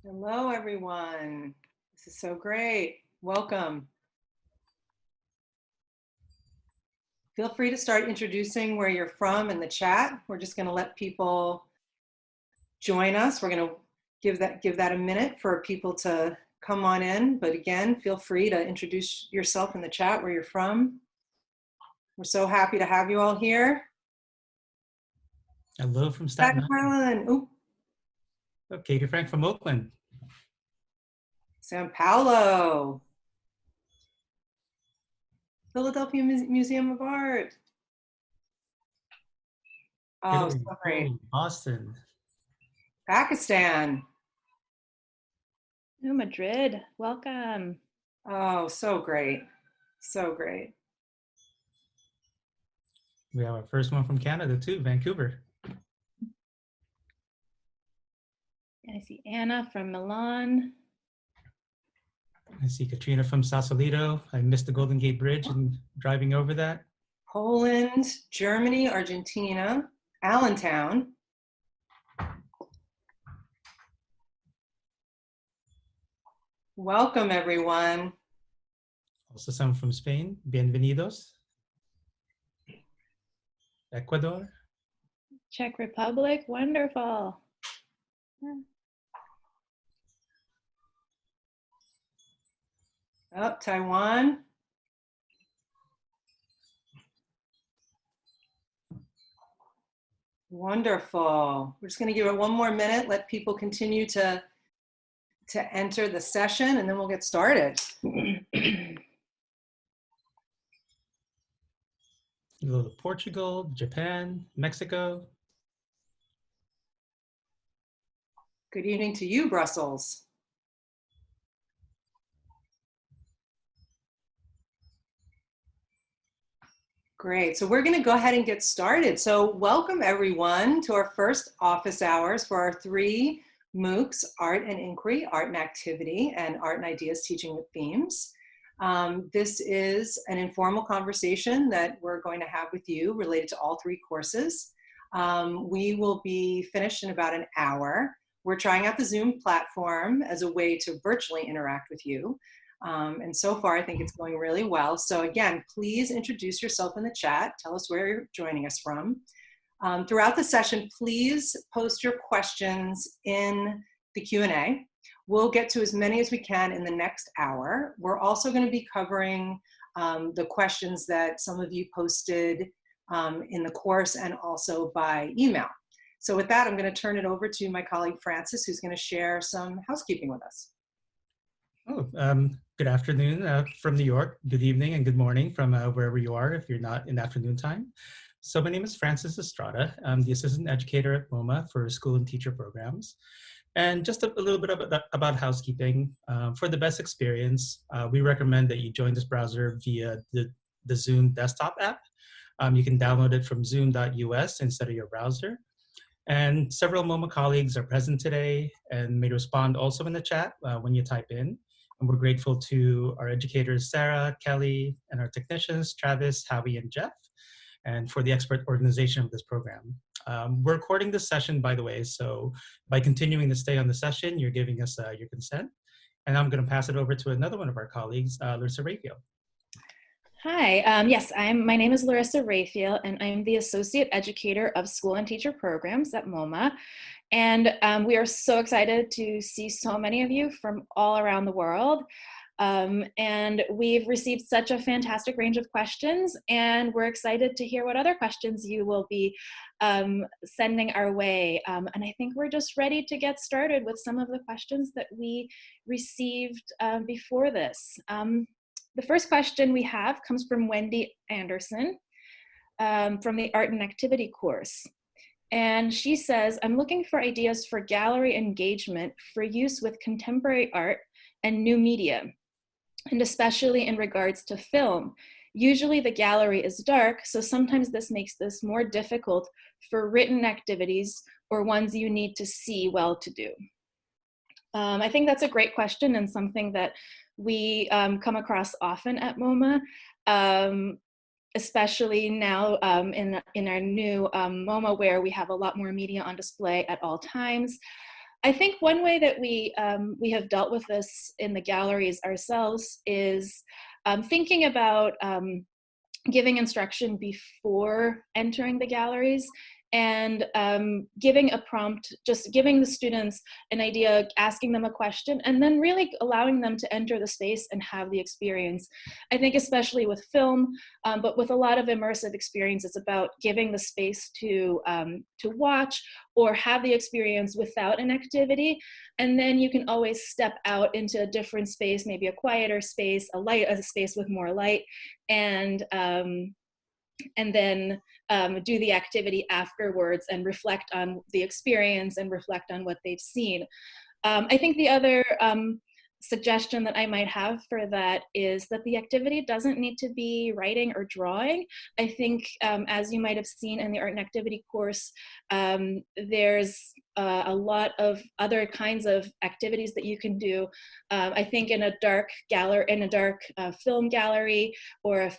Hello, everyone. This is so great. Welcome. Feel free to start introducing where you're from in the chat. We're just going to let people join us. We're going to give that a minute for people to come on in. But again, feel free to introduce yourself in the chat where you're from. We're so happy to have you all here. Hello from Staten Island. Ooh. Oh, Katie Frank from Oakland. Sao Paulo. Philadelphia Museum of Art. Oh, so great. Boston. Pakistan. Oh, Madrid, welcome. Oh, so great. So great. We have our first one from Canada too, Vancouver. I see Anna from Milan. I see Katrina from Sausalito. I missed the Golden Gate Bridge and driving over that. Poland, Germany, Argentina, Allentown. Welcome, everyone. Also some from Spain. Bienvenidos. Ecuador. Czech Republic, wonderful. Oh, Taiwan. Wonderful. We're just going to give it one more minute, let people continue to enter the session, and then we'll get started. You go to Portugal, Japan, Mexico. Good evening to you, Brussels. Great, so we're gonna go ahead and get started. So welcome everyone to our first office hours for our 3 MOOCs, Art and Inquiry, Art and Activity, and Art and Ideas Teaching with Themes. This is an informal conversation that we're going to have with you related to all 3 courses. We will be finished in about an hour. We're trying out the Zoom platform as a way to virtually interact with you. And so far, I think it's going really well. So again, please introduce yourself in the chat. Tell us where you're joining us from. Throughout the session, please post your questions in the Q&A. We'll get to as many as we can in the next hour. We're also going to be covering the questions that some of you posted in the course and also by email. So with that, I'm going to turn it over to my colleague Francis, who's going to share some housekeeping with us. Oh, good afternoon from New York. Good evening and good morning from wherever you are if you're not in afternoon time. So my name is Francis Estrada. I'm the assistant educator at MoMA for school and teacher programs. And just a little bit about housekeeping. For the best experience, we recommend that you join this browser via the Zoom desktop app. You can download it from zoom.us instead of your browser. And several MoMA colleagues are present today and may respond also in the chat when you type in. And we're grateful to our educators, Sarah, Kelly, and our technicians, Travis, Howie, and Jeff, and for the expert organization of this program. We're recording this session, by the way, so by continuing to stay on the session, you're giving us your consent. And I'm going to pass it over to another one of our colleagues, Larissa Raphael. Hi, yes, my name is Larissa Raphael, and I'm the Associate Educator of School and Teacher Programs at MoMA. And we are so excited to see so many of you from all around the world. And we've received such a fantastic range of questions, and we're excited to hear what other questions you will be sending our way. And I think we're just ready to get started with some of the questions that we received before this. The first question we have comes from Wendy Anderson from the Art and Activity course. And she says, I'm looking for ideas for gallery engagement for use with contemporary art and new media, and especially in regards to film. Usually the gallery is dark, so sometimes this makes this more difficult for written activities or ones you need to see well to do. I think that's a great question and something that we come across often at MoMA, especially now in our new MoMA where we have a lot more media on display at all times. I think one way that we have dealt with this in the galleries ourselves is thinking about giving instruction before entering the galleries, and giving a prompt, just giving the students an idea, asking them a question, and then really allowing them to enter the space and have the experience. I think especially with film, but with a lot of immersive experience, it's about giving the space to watch or have the experience without an activity. And then you can always step out into a different space, maybe a quieter space, a space with more light, and then do the activity afterwards and reflect on the experience and reflect on what they've seen. I think the other suggestion that I might have for that is that the activity doesn't need to be writing or drawing. I think as you might have seen in the art and activity course, there's a lot of other kinds of activities that you can do. I think in a dark film gallery, or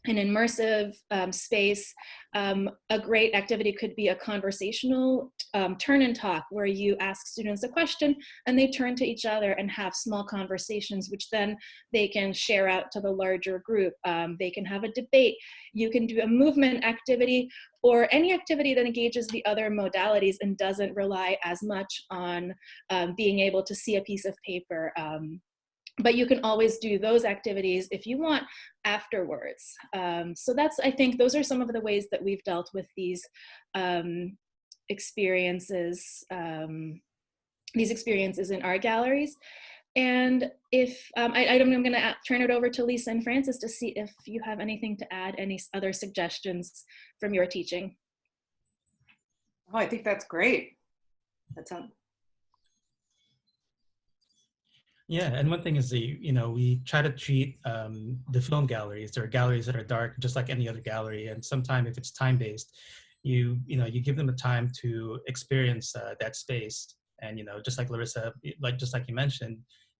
an immersive space, a great activity could be a conversational turn and talk, where you ask students a question and they turn to each other and have small conversations, which then they can share out to the larger group. They can have a debate. You can do a movement activity, or any activity that engages the other modalities and doesn't rely as much on being able to see a piece of paper. But you can always do those activities if you want afterwards. So I think those are some of the ways that we've dealt with these experiences in our galleries. And if I'm going to turn it over to Lisa and Francis to see if you have anything to add, any other suggestions from your teaching. Oh, I think that's great. Yeah, and one thing is we try to treat the film galleries, or galleries that are dark, just like any other gallery. And sometimes if it's time-based, you give them the time to experience that space. And just like Larissa, just like you mentioned,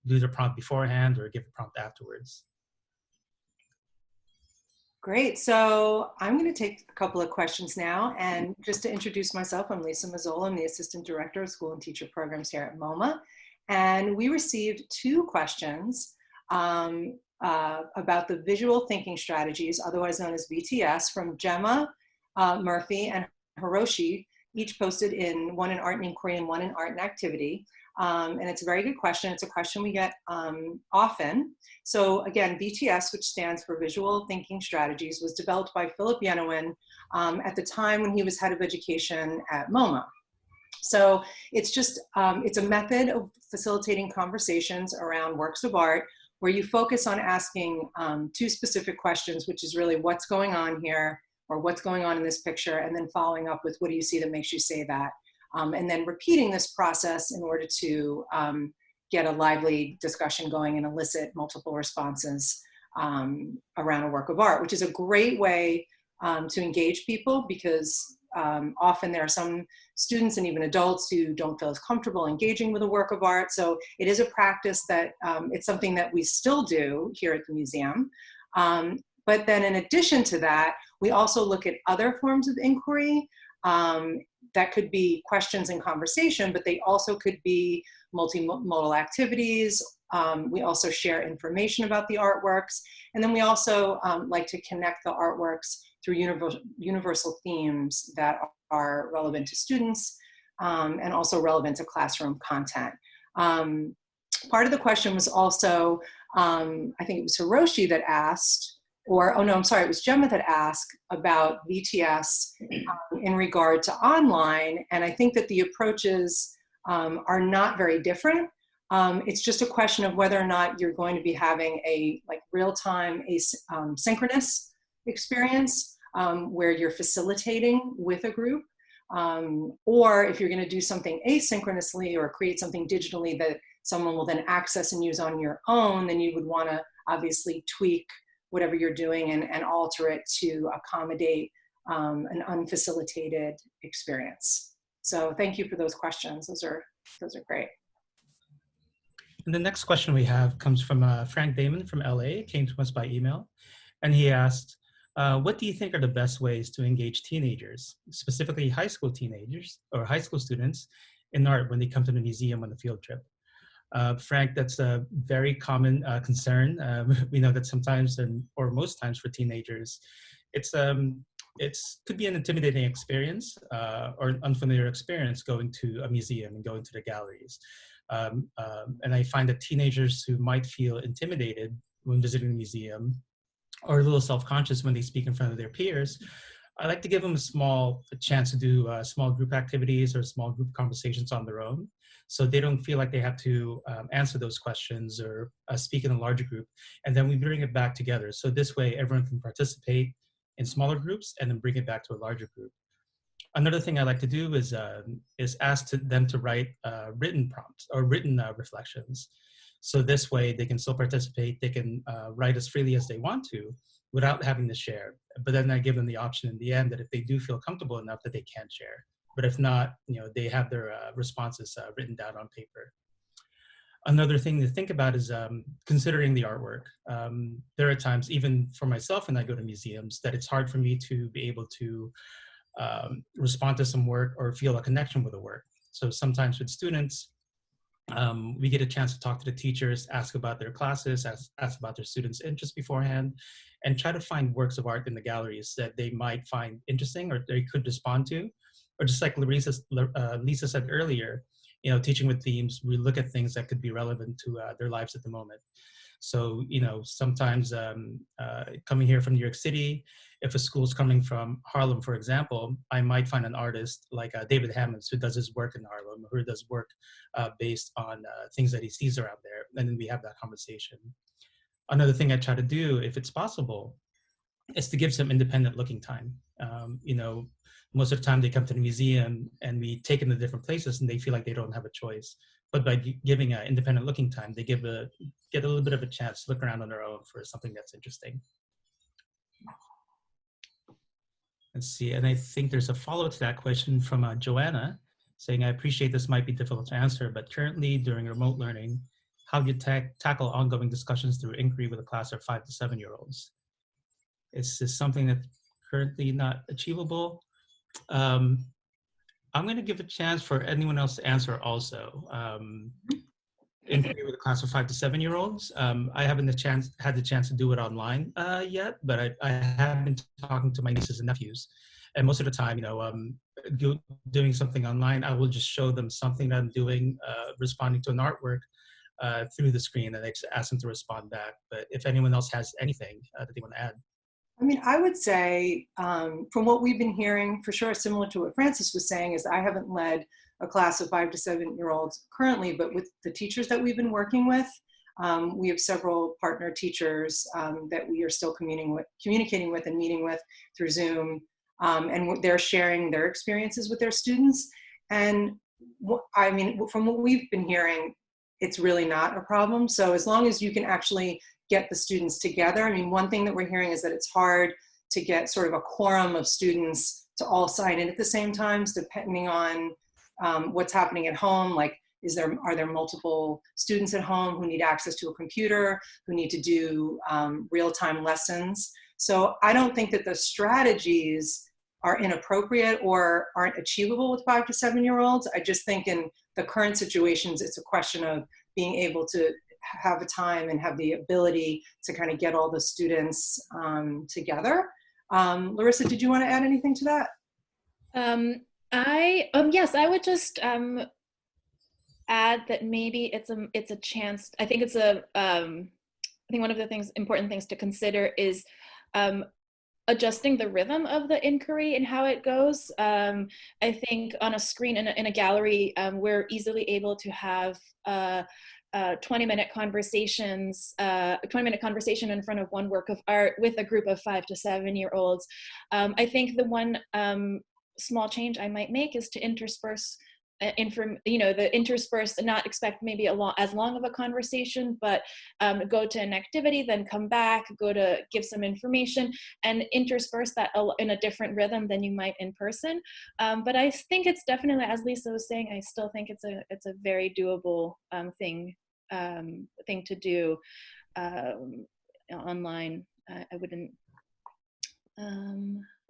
do the prompt beforehand or give a prompt afterwards. Great. So I'm going to take a couple of questions now. And just to introduce myself, I'm Lisa Mazzola. I'm the Assistant Director of School and Teacher Programs here at MoMA. And we received 2 questions about the visual thinking strategies, otherwise known as VTS, from Gemma Murphy and Hiroshi, each posted in one in Art and Inquiry and one in Art and Activity. And it's a very good question. It's a question we get often. So again, VTS, which stands for Visual Thinking Strategies, was developed by Philip Yenowin at the time when he was head of education at MoMA. So it's just, it's a method of facilitating conversations around works of art, where you focus on asking 2 specific questions, which is really what's going on here, or what's going on in this picture, and then following up with what do you see that makes you say that, and then repeating this process in order to get a lively discussion going and elicit multiple responses around a work of art, which is a great way to engage people, because often there are some students and even adults who don't feel as comfortable engaging with a work of art. So it is a practice that it's something that we still do here at the museum. But then in addition to that, we also look at other forms of inquiry that could be questions and conversation, but they also could be multimodal activities. We also share information about the artworks. And then we also like to connect the artworks through universal themes that are relevant to students and also relevant to classroom content. Part of the question was also, I think it was Hiroshi that asked, or, oh no, I'm sorry, it was Gemma that asked about VTS in regard to online. And I think that the approaches are not very different. It's just a question of whether or not you're going to be having a real-time synchronous experience where you're facilitating with a group, or if you're going to do something asynchronously or create something digitally that someone will then access and use on your own, then you would want to obviously tweak whatever you're doing and alter it to accommodate an unfacilitated experience. So thank you for those questions. Those are great. And the next question we have comes from Frank Damon from LA. It came to us by email. And he asked, what do you think are the best ways to engage teenagers, specifically high school teenagers or high school students, in art when they come to the museum on a field trip. Frank, that's a very common concern. We know that sometimes, or most times for teenagers, it's could be an intimidating experience or an unfamiliar experience going to a museum and going to the galleries. And I find that teenagers who might feel intimidated when visiting the museum or a little self-conscious when they speak in front of their peers, I like to give them a chance to do small group activities or small group conversations on their own, so they don't feel like they have to answer those questions or speak in a larger group. And then we bring it back together. So this way, everyone can participate in smaller groups and then bring it back to a larger group. Another thing I like to do is ask them to write written prompts or written reflections. So this way they can still participate, they can write as freely as they want to without having to share. But then I give them the option in the end that if they do feel comfortable enough that they can share. But if not, they have their responses written down on paper. Another thing to think about is considering the artwork. There are times, even for myself when I go to museums, that it's hard for me to be able to respond to some work or feel a connection with the work. So sometimes with students, we get a chance to talk to the teachers, ask about their classes, ask about their students' interests beforehand, and try to find works of art in the galleries that they might find interesting or they could respond to. Or just like Lisa said earlier, teaching with themes, we look at things that could be relevant to their lives at the moment. So, sometimes coming here from New York City, if a school's coming from Harlem, for example, I might find an artist like David Hammonds who does his work in Harlem, who does work based on things that he sees around there. And then we have that conversation. Another thing I try to do, if it's possible, is to give some independent looking time. Most of the time they come to the museum and we take them to different places and they feel like they don't have a choice. But by giving independent looking time, they get a little bit of a chance to look around on their own for something that's interesting. Let's see, and I think there's a follow-up to that question from Joanna saying, I appreciate this might be difficult to answer, but currently during remote learning, how do you tackle ongoing discussions through inquiry with a class of 5 to 7-year-olds? Is this something that's currently not achievable? I'm going to give a chance for anyone else to answer also. Inquiry with a class of 5 to 7-year-olds. I haven't had the chance to do it online yet, but I have been talking to my nieces and nephews. And most of the time, doing something online, I will just show them something that I'm doing, responding to an artwork through the screen, and I just ask them to respond back. But if anyone else has anything that they want to add. I mean, I would say from what we've been hearing, for sure, similar to what Francis was saying, is I haven't led a class of 5 to 7-year-olds currently, but with the teachers that we've been working with, we have several partner teachers that we are still communicating with and meeting with through Zoom, and they're sharing their experiences with their students. And I mean, from what we've been hearing, it's really not a problem. So as long as you can actually get the students together. I mean, one thing that we're hearing is that it's hard to get sort of a quorum of students to all sign in at the same time, depending on what's happening at home. Like, are there multiple students at home who need access to a computer, who need to do real-time lessons? So I don't think that the strategies are inappropriate or aren't achievable with 5 to 7-year-olds. I just think in the current situations, it's a question of being able to have a time and have the ability to kind of get all the students together. Larissa, did you want to add anything to that? Yes, I would just add that maybe it's a chance. I think I think one of the important things to consider is adjusting the rhythm of the inquiry and how it goes. I think on a screen in a gallery, we're easily able to have 20-minute conversations, a 20-minute conversation in front of one work of art with a group of 5 to 7-year-olds. I think the one small change I might make is to intersperse not expect maybe as long of a conversation, but go to an activity, then come back, go to give some information, and intersperse that in a different rhythm than you might in person. But I think it's definitely, as Lisa was saying, I still think it's a very doable thing to do online. I wouldn't.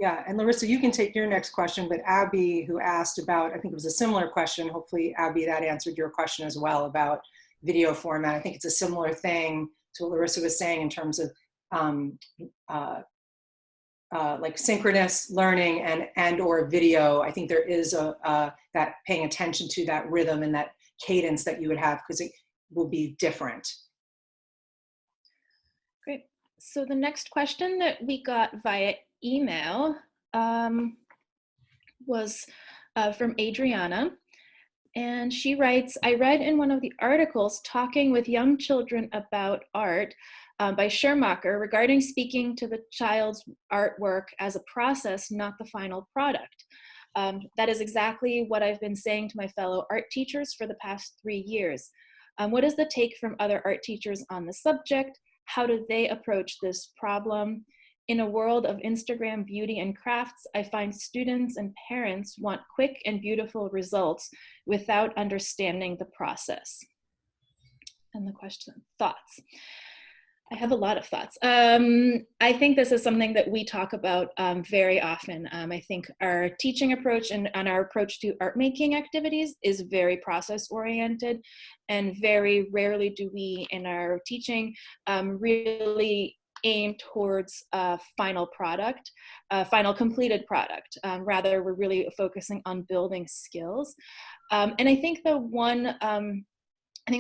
Yeah, and Larissa, you can take your next question, but Abby, who asked about, I think it was a similar question, hopefully Abby, that answered your question as well about video format. I think it's a similar thing to what Larissa was saying in terms of like synchronous learning and or video. I think there is that paying attention to that rhythm and that cadence that you would have, because it will be different. Great. So the next question that we got via email was from Adriana. And she writes, I read in one of the articles talking with young children about art by Schermacher regarding speaking to the child's artwork as a process, not the final product. That is exactly what I've been saying to my fellow art teachers for the past 3 years. What is the take from other art teachers on the subject? How do they approach this problem? In a world of Instagram beauty and crafts, I find students and parents want quick and beautiful results without understanding the process. And the question, thoughts. I have a lot of thoughts. I think this is something that we talk about very often. I think our teaching approach and our approach to art making activities is very process oriented, and very rarely do we in our teaching really aim towards a final product, final completed product. Rather, we're really focusing on building skills. And I think the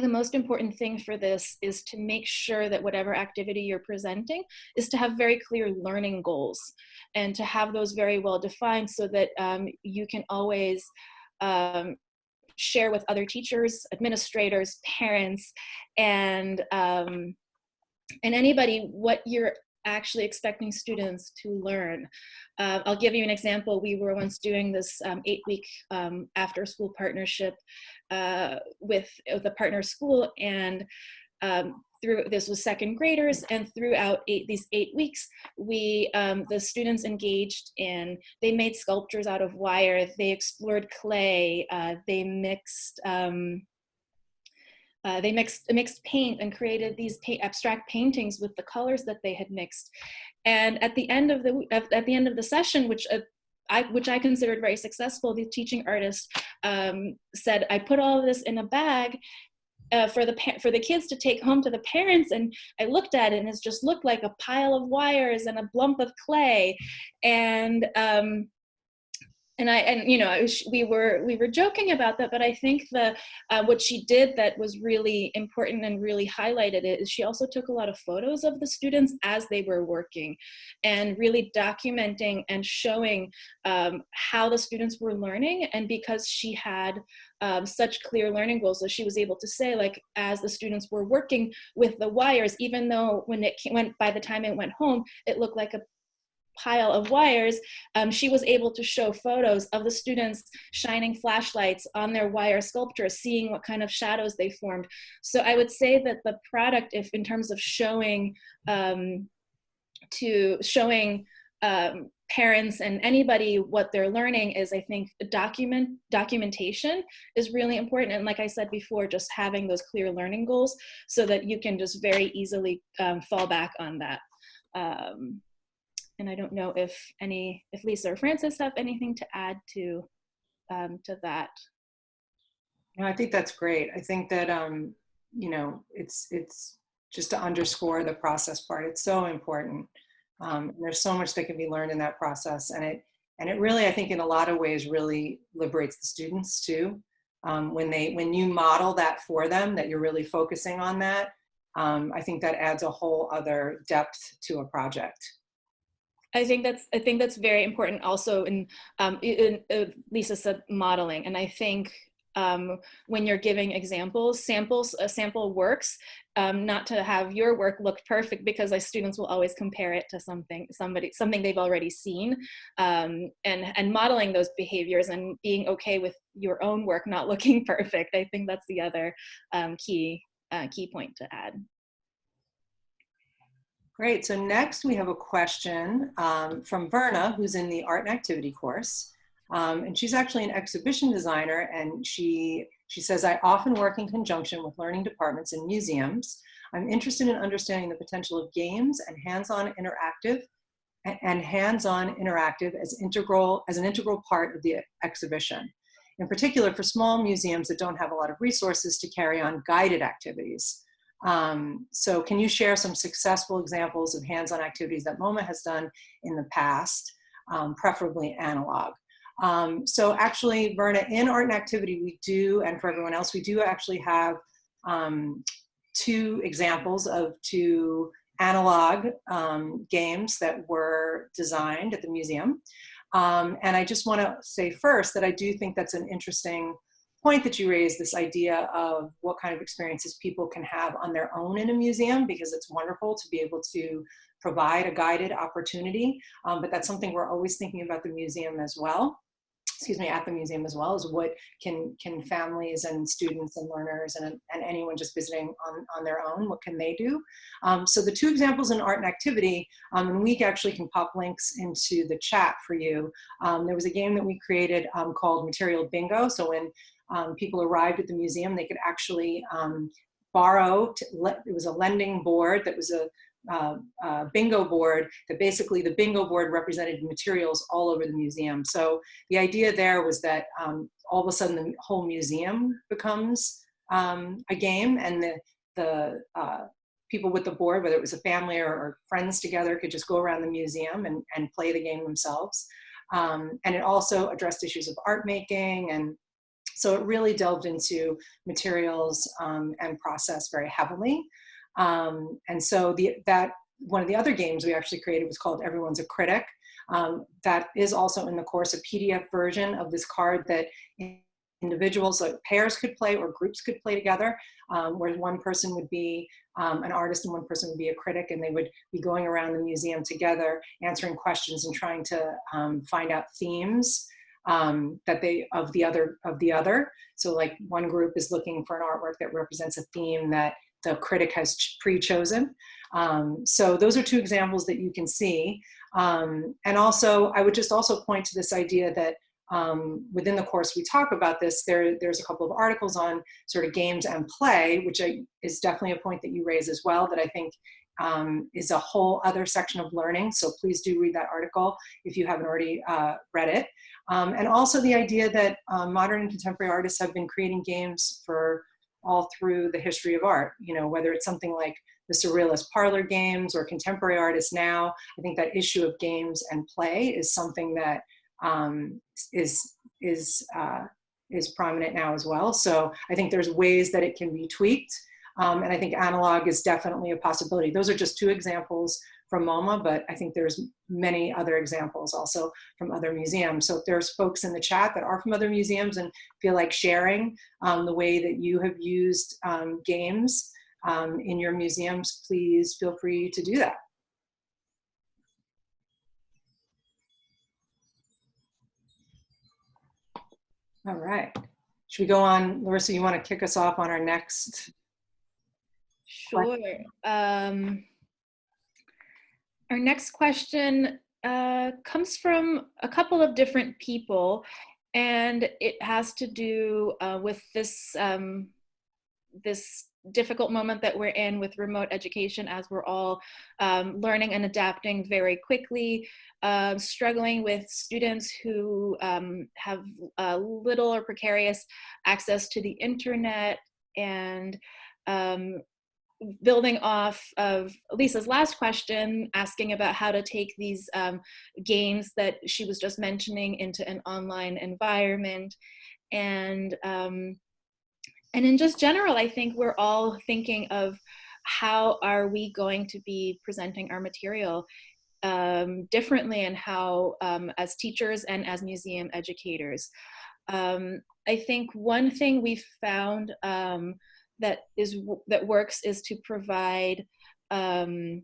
most important thing for this is to make sure that whatever activity you're presenting is to have very clear learning goals and to have those very well defined, so that you can always share with other teachers, administrators, parents, and anybody what you're actually expecting students to learn. I'll give you an example. We were once doing this 8-week after-school partnership with a partner school, and this was second graders, and throughout these 8 weeks, the students engaged in, they made sculptures out of wire, they explored clay, they mixed paint and created these abstract paintings with the colors that they had mixed. And at the end of the session, which I considered very successful, the teaching artist said, I put all of this in a bag for the kids to take home to the parents, and I looked at it and it just looked like a pile of wires and a lump of clay. And we were joking about that, but I think what she did that was really important and really highlighted it is she also took a lot of photos of the students as they were working, and really documenting and showing how the students were learning. And because she had such clear learning goals, that she was able to say, like, as the students were working with the wires, even though by the time it went home, it looked like a pile of wires, she was able to show photos of the students shining flashlights on their wire sculptures, seeing what kind of shadows they formed. So I would say that the product, if in terms of showing parents and anybody what they're learning, is, I think, documentation is really important. And like I said before, just having those clear learning goals so that you can just very easily fall back on that. And I don't know if Lisa or Francis have anything to add to that. No, I think that's great. I think that it's just to underscore the process part. It's so important. And there's so much that can be learned in that process, and it really, I think, in a lot of ways, really liberates the students too. When you model that for them, that you're really focusing on that, I think that adds a whole other depth to a project. I think that's very important also in Lisa said modeling, and I think when you're giving examples, a sample works, not to have your work look perfect, because students will always compare it to something they've already seen, and modeling those behaviors and being okay with your own work not looking perfect. I think that's the other key point to add. Great. So next we have a question from Verna, who's in the art and activity course. And she's actually an exhibition designer, and she says, I often work in conjunction with learning departments in museums. I'm interested in understanding the potential of games and hands-on interactive and hands-on interactive as an integral part of the exhibition. In particular, for small museums that don't have a lot of resources to carry on guided activities. So can you share some successful examples of hands-on activities that MoMA has done in the past, preferably analog? So actually, Verna, in Art and Activity, we do, and for everyone else, we do actually have 2 examples of 2 analog games that were designed at the museum. And I just want to say first that I do think that's an interesting point that you raised, this idea of what kind of experiences people can have on their own in a museum, because it's wonderful to be able to provide a guided opportunity. But that's something we're always thinking about the museum as well. At the museum as well, is what can families and students and learners and anyone just visiting on their own, what can they do? So the 2 examples in Art and Activity, and we actually can pop links into the chat for you. There was a game that we created called Material Bingo. So when people arrived at the museum, they could actually borrow, it was a lending board that was a bingo board, that basically the bingo board represented materials all over the museum. So the idea there was that all of a sudden the whole museum becomes a game, and the people with the board, whether it was a family or friends together, could just go around the museum and play the game themselves. And it also addressed issues of art making, and so it really delved into materials and process very heavily. And so one of the other games we actually created was called Everyone's a Critic. That is also in the course, a PDF version of this card that individuals, like pairs, could play, or groups could play together, where one person would be an artist and one person would be a critic, and they would be going around the museum together, answering questions and trying to find out themes of the other. So like one group is looking for an artwork that represents a theme that the critic has pre-chosen. So those are 2 examples that you can see. And also, I would just also point to this idea that within the course we talk about this, there's a couple of articles on sort of games and play, which is definitely a point that you raise as well, that I think is a whole other section of learning. So please do read that article if you haven't already read it. And also the idea that modern and contemporary artists have been creating games for all through the history of art, whether it's something like the surrealist parlor games or contemporary artists now. I think that issue of games and play is something that is prominent now as well. So I think there's ways that it can be tweaked. And I think analog is definitely a possibility. Those are just 2 examples from MoMA, but I think there's many other examples also from other museums. So if there's folks in the chat that are from other museums and feel like sharing the way that you have used games in your museums, please feel free to do that. All right. Should we go on? Larissa, you want to kick us off on our next? Sure. Our next question comes from a couple of different people, and it has to do with this this difficult moment that we're in with remote education, as we're all learning and adapting very quickly, struggling with students who have little or precarious access to the internet, and building off of Lisa's last question, asking about how to take these games that she was just mentioning into an online environment. And in just general, I think we're all thinking of how are we going to be presenting our material differently, and how as teachers and as museum educators. I think one thing we've found that works is to provide, and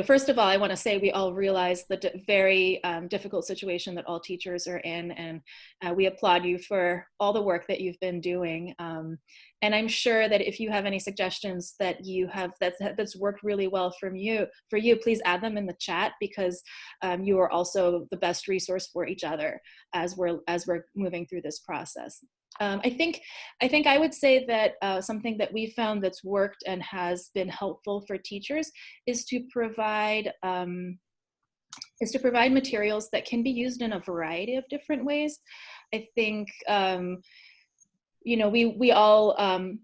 first of all, I want to say we all realize the very difficult situation that all teachers are in, and we applaud you for all the work that you've been doing. And I'm sure that if you have any suggestions that you have that's worked really well for you, please add them in the chat, because you are also the best resource for each other as we're moving through this process. I think I would say that something that we found that's worked and has been helpful for teachers is to provide is to provide materials that can be used in a variety of different ways. I think, you know, we all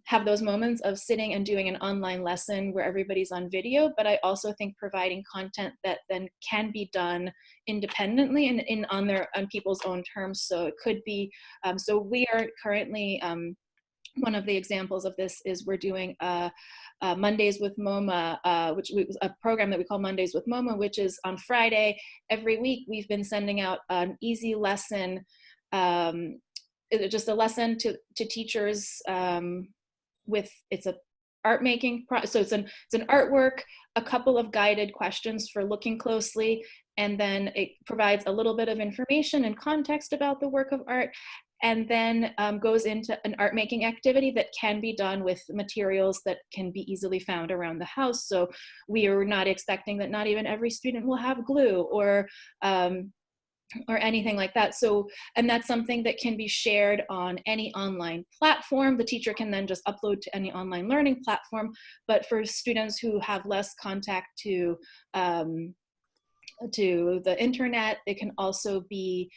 have those moments of sitting and doing an online lesson where everybody's on video, but I also think providing content that then can be done independently and on people's own terms. So it could be, so we are currently, one of the examples of this is we're doing Mondays with MoMA, which was a program that we call Mondays with MoMA, which is on Friday. Every week we've been sending out an easy lesson, just a lesson to teachers with, it's a art making, so it's an artwork, a couple of guided questions for looking closely, and then it provides a little bit of information and context about the work of art, and then goes into an art making activity that can be done with materials that can be easily found around the house. So we are not expecting that not even every student will have glue or anything like that. So, and that's something that can be shared on any online platform. The teacher can then just upload to any online learning platform. But for students who have less contact to the internet, it can also be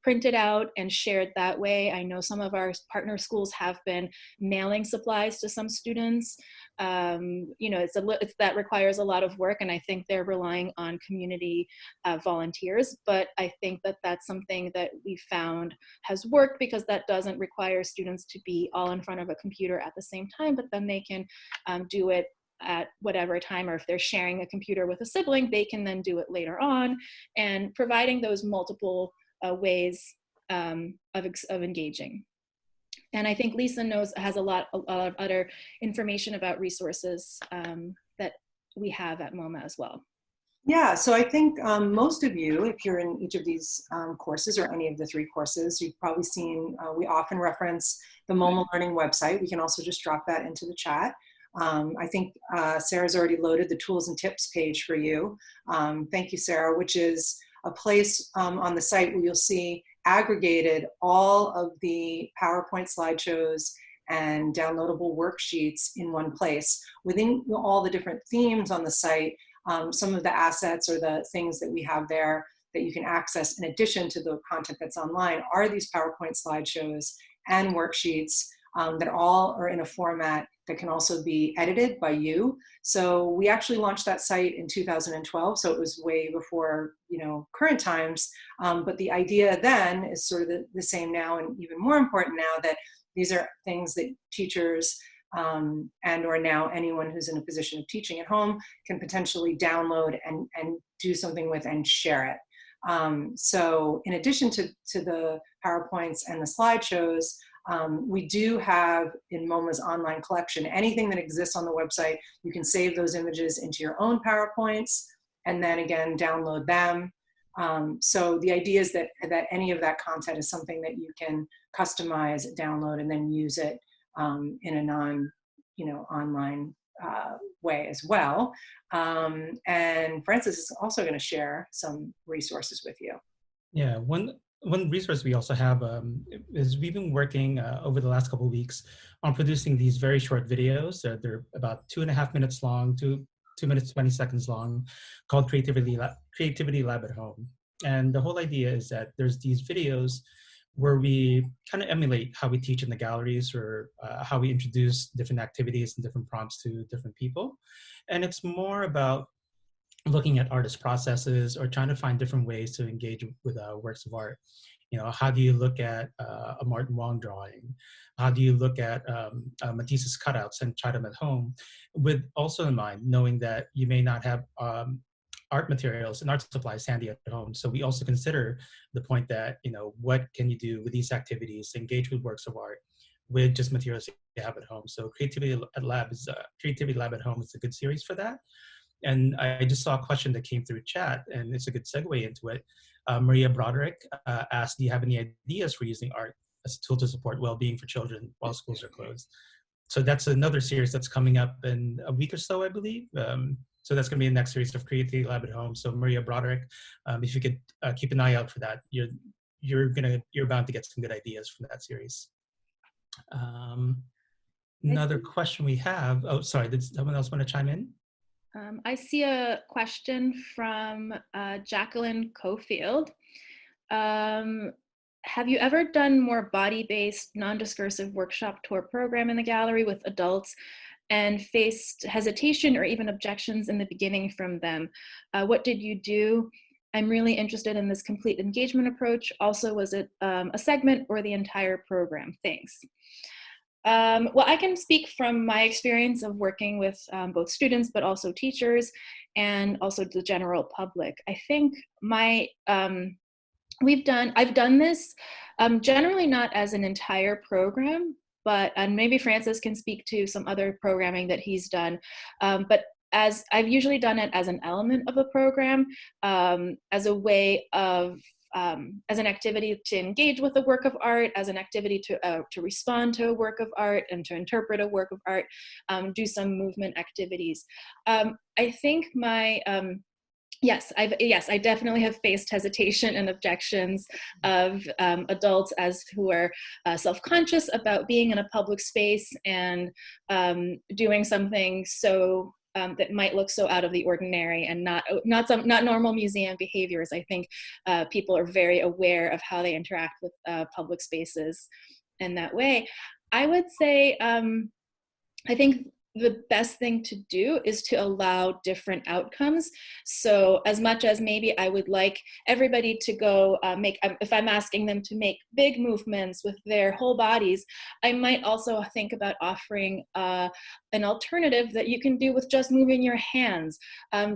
printed out and shared that way. I know some of our partner schools have been mailing supplies to some students. You know, that requires a lot of work, and I think they're relying on community volunteers. But I think that that's something that we found has worked, because that doesn't require students to be all in front of a computer at the same time, but then they can do it at whatever time, or if they're sharing a computer with a sibling, they can then do it later on, and providing those multiple ways of engaging. And I think Lisa has a lot of other information about resources that we have at MoMA as well. Yeah, so I think most of you, if you're in each of these courses or any of the 3 courses, you've probably seen, we often reference the MoMA Learning website. We can also just drop that into the chat. I think Sarah's already loaded the tools and tips page for you. Thank you, Sarah, which is a place on the site where you'll see aggregated all of the PowerPoint slideshows and downloadable worksheets in one place. Within all the different themes on the site, some of the assets or the things that we have there that you can access in addition to the content that's online are these PowerPoint slideshows and worksheets that all are in a format that can also be edited by you. So we actually launched that site in 2012, so it was way before, you know, current times. But the idea then is sort of the same now, and even more important now, that these are things that teachers and or now anyone who's in a position of teaching at home can potentially download and do something with and share it. So in addition to the PowerPoints and the slideshows, we do have in MoMA's online collection, anything that exists on the website, you can save those images into your own PowerPoints and then again, download them. So the idea is that any of that content is something that you can customize, download, and then use it in a online way as well. And Francis is also going to share some resources with you. Yeah, one resource we also have is we've been working over the last couple of weeks on producing these very short videos. They're about 2.5 minutes long, 2 minutes, 20 seconds long, called Creativity Lab at Home. And the whole idea is that there's these videos where we kind of emulate how we teach in the galleries, or how we introduce different activities and different prompts to different people. And it's more about looking at artist processes or trying to find different ways to engage with works of art. You know, how do you look at a Martin Wong drawing? How do you look at Matisse's cutouts and try them at home, with also in mind knowing that you may not have art materials and art supplies handy at home. So we also consider the point that, you know, what can you do with these activities to engage with works of art with just materials you have at home. So Creativity Lab at Home is a good series for that. And I just saw a question that came through chat, and it's a good segue into it. Maria Broderick asked, do you have any ideas for using art as a tool to support well-being for children while schools are closed? So that's another series that's coming up in a week or so, I believe. So that's going to be the next series of Creativity Lab at Home. So Maria Broderick, if you could keep an eye out for that, you're bound to get some good ideas from that series. Another question we have. Oh, sorry. Did someone else want to chime in? I see a question from Jacqueline Cofield. Have you ever done more body-based, non-discursive workshop tour program in the gallery with adults and faced hesitation or even objections in the beginning from them? What did you do? I'm really interested in this complete engagement approach. Also, was it a segment or the entire program? Thanks. Well, I can speak from my experience of working with both students, but also teachers, and also the general public. I think I've done this generally not as an entire program, but maybe Francis can speak to some other programming that he's done. But as I've usually done it as an element of a program, as a way of as an activity to engage with a work of art, as an activity to respond to a work of art and to interpret a work of art, do some movement activities. I think yes, I definitely have faced hesitation and objections of adults who are self-conscious about being in a public space and doing something so that might look so out of the ordinary and not normal museum behaviors. I think people are very aware of how they interact with public spaces in that way. I would say I think the best thing to do is to allow different outcomes. So as much as maybe I would like everybody to go if I'm asking them to make big movements with their whole bodies, I might also think about offering an alternative that you can do with just moving your hands,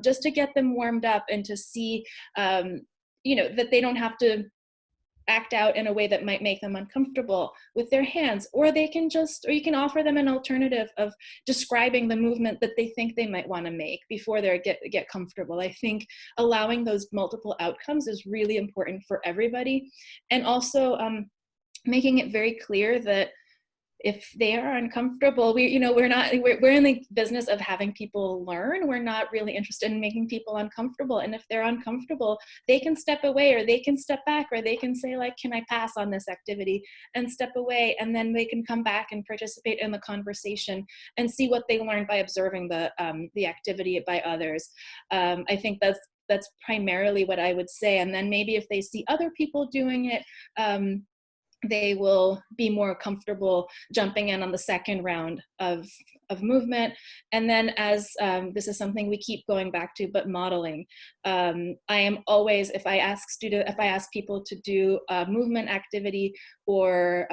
just to get them warmed up and to see, that they don't have to act out in a way that might make them uncomfortable with their hands, or you can offer them an alternative of describing the movement that they think they might want to make before they get comfortable. I think allowing those multiple outcomes is really important for everybody, and also making it very clear that if they are uncomfortable, we're in the business of having people learn. We're not really interested in making people uncomfortable. And if they're uncomfortable, they can step away, or they can step back, or they can say, like, can I pass on this activity, and step away, and then they can come back and participate in the conversation and see what they learned by observing the activity by others. I think that's primarily what I would say. And then maybe if they see other people doing it, they will be more comfortable jumping in on the second round of movement. And then as this is something we keep going back to, but modeling. I am always, if I ask people to do a movement activity or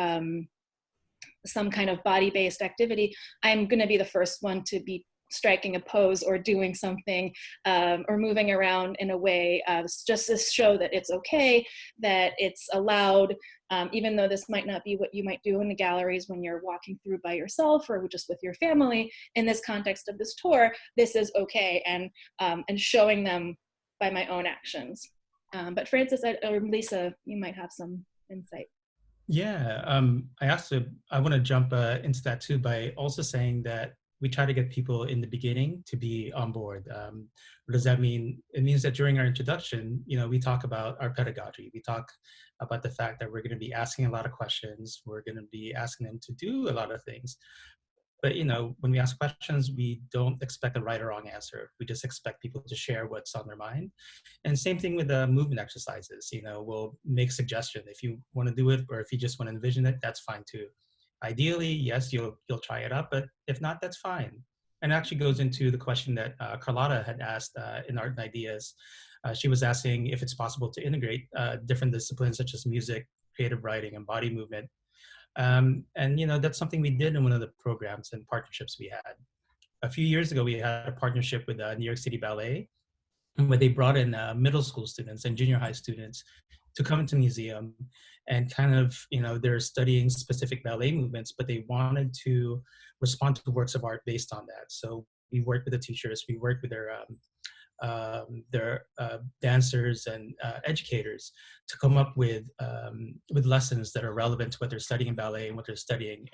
some kind of body-based activity, I'm gonna be the first one to be striking a pose or doing something or moving around in a way just to show that it's okay, that it's allowed, even though this might not be what you might do in the galleries when you're walking through by yourself or just with your family. In this context of this tour, this is okay, and showing them by my own actions. But Francis or Lisa, you might have some insight. Yeah, I want to jump into that too by also saying that we try to get people in the beginning to be on board. What does that mean? It means that during our introduction, we talk about our pedagogy. We talk about the fact that we're going to be asking a lot of questions. We're going to be asking them to do a lot of things. But when we ask questions, we don't expect a right or wrong answer. We just expect people to share what's on their mind. And same thing with the movement exercises. We'll make suggestions. If you want to do it, or if you just want to envision it, that's fine too. Ideally, yes, you'll try it out, but if not, that's fine. And it actually goes into the question that Carlotta had asked in Art and Ideas. She was asking if it's possible to integrate different disciplines such as music, creative writing, and body movement. And that's something we did in one of the programs and partnerships we had. A few years ago, we had a partnership with New York City Ballet, where they brought in middle school students and junior high students to come into the museum and kind of, they're studying specific ballet movements, but they wanted to respond to works of art based on that. So we worked with the teachers, we worked with their dancers and educators to come up with lessons that are relevant to what they're studying in ballet and what they're studying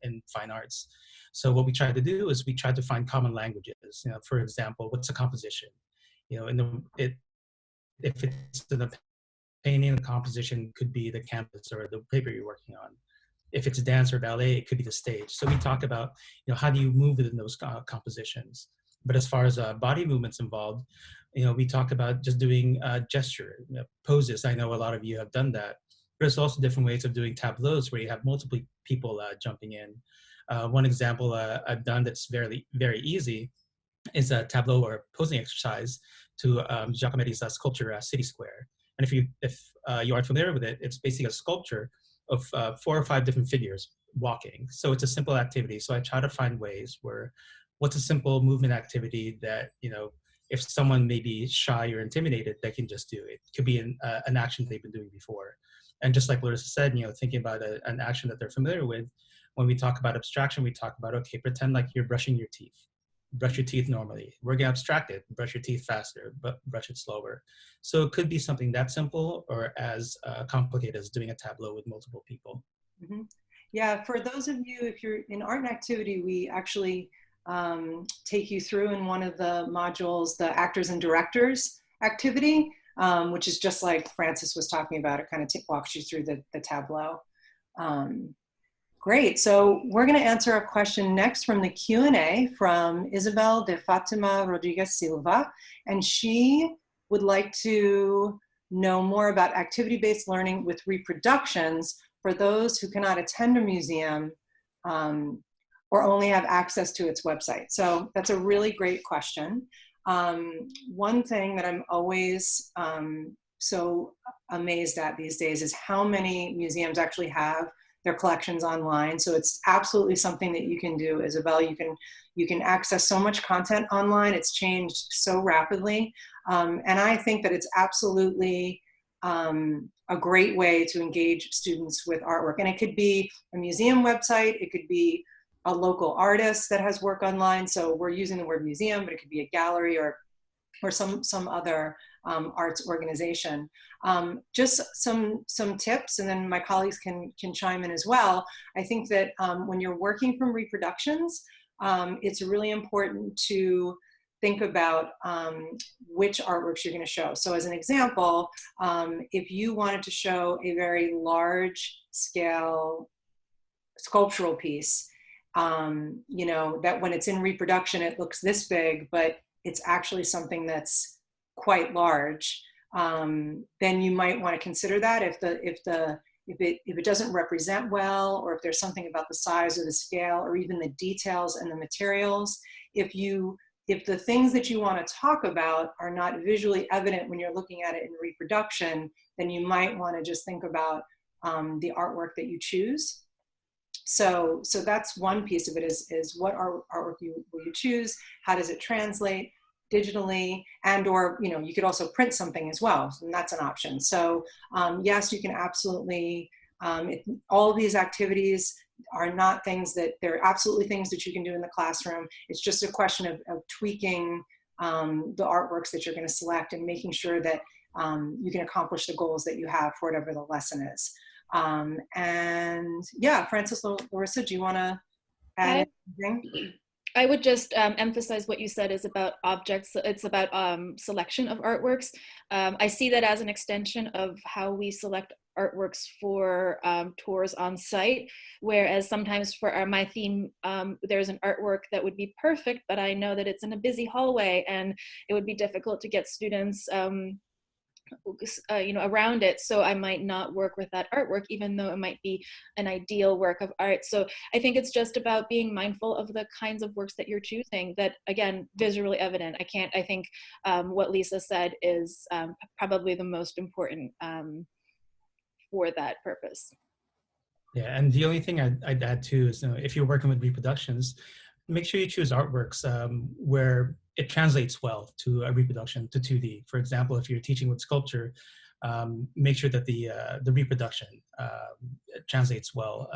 in fine arts. So what we tried to do is we tried to find common languages. For example, what's a composition? If it's in a painting, the composition could be the canvas or the paper you're working on. If it's dance or ballet, it could be the stage. So we talk about, how do you move within those compositions? But as far as body movements involved, we talk about just doing gesture poses. I know a lot of you have done that. There's also different ways of doing tableaus where you have multiple people jumping in. One example I've done that's very, very easy is a tableau or posing exercise to Giacometti's sculpture City Square. And if you aren't familiar with it, it's basically a sculpture of 4 or 5 different figures walking. So it's a simple activity. So I try to find ways where what's a simple movement activity that, if someone may be shy or intimidated, they can just do. It could be an action they've been doing before. And just like Larissa said, thinking about an action that they're familiar with, when we talk about abstraction, we talk about, okay, pretend like you're brushing your teeth. Brush your teeth normally. We're going to abstract it. Brush your teeth faster, but brush it slower. So it could be something that simple or as complicated as doing a tableau with multiple people. Mm-hmm. Yeah, for those of you, if you're in art and activity, we actually take you through in one of the modules, the actors and directors activity, which is just like Francis was talking about. It kind of walks you through the tableau. Great, so we're gonna answer a question next from the Q&A from Isabel de Fatima Rodriguez Silva, and she would like to know more about activity-based learning with reproductions for those who cannot attend a museum or only have access to its website. So that's a really great question. One thing that I'm always so amazed at these days is how many museums actually have their collections online. So it's absolutely something that you can do, Isabel. You can access so much content online. It's changed so rapidly. And I think that it's absolutely a great way to engage students with artwork. And it could be a museum website. It could be a local artist that has work online. So we're using the word museum, but it could be a gallery or some other arts organization. Just some tips, and then my colleagues can chime in as well. I think that when you're working from reproductions, it's really important to think about which artworks you're going to show. So as an example, if you wanted to show a very large scale sculptural piece, that when it's in reproduction, it looks this big, but it's actually something that's quite large, then you might want to consider that if it doesn't represent well, or if there's something about the size or the scale or even the details and the materials. If the things that you want to talk about are not visually evident when you're looking at it in reproduction, then you might want to just think about the artwork that you choose. So that's one piece of it, is what artwork will you choose? How does it translate digitally? And or you could also print something as well, and that's an option. So yes, you can absolutely, all of these activities are not things that, they're absolutely things that you can do in the classroom. It's just a question of tweaking the artworks that you're going to select and making sure that you can accomplish the goals that you have for whatever the lesson is. And yeah, Francis, Larissa, do you want to add anything? I would just emphasize what you said is about objects. It's about selection of artworks. I see that as an extension of how we select artworks for tours on site, whereas sometimes for my theme, there's an artwork that would be perfect, but I know that it's in a busy hallway and it would be difficult to get students around it. So I might not work with that artwork, even though it might be an ideal work of art. So I think it's just about being mindful of the kinds of works that you're choosing that, again, visually evident. I think what Lisa said is probably the most important for that purpose. Yeah, and the only thing I'd add too is, if you're working with reproductions, make sure you choose artworks where it translates well to a reproduction, to 2D. For example, if you're teaching with sculpture, make sure that the reproduction translates well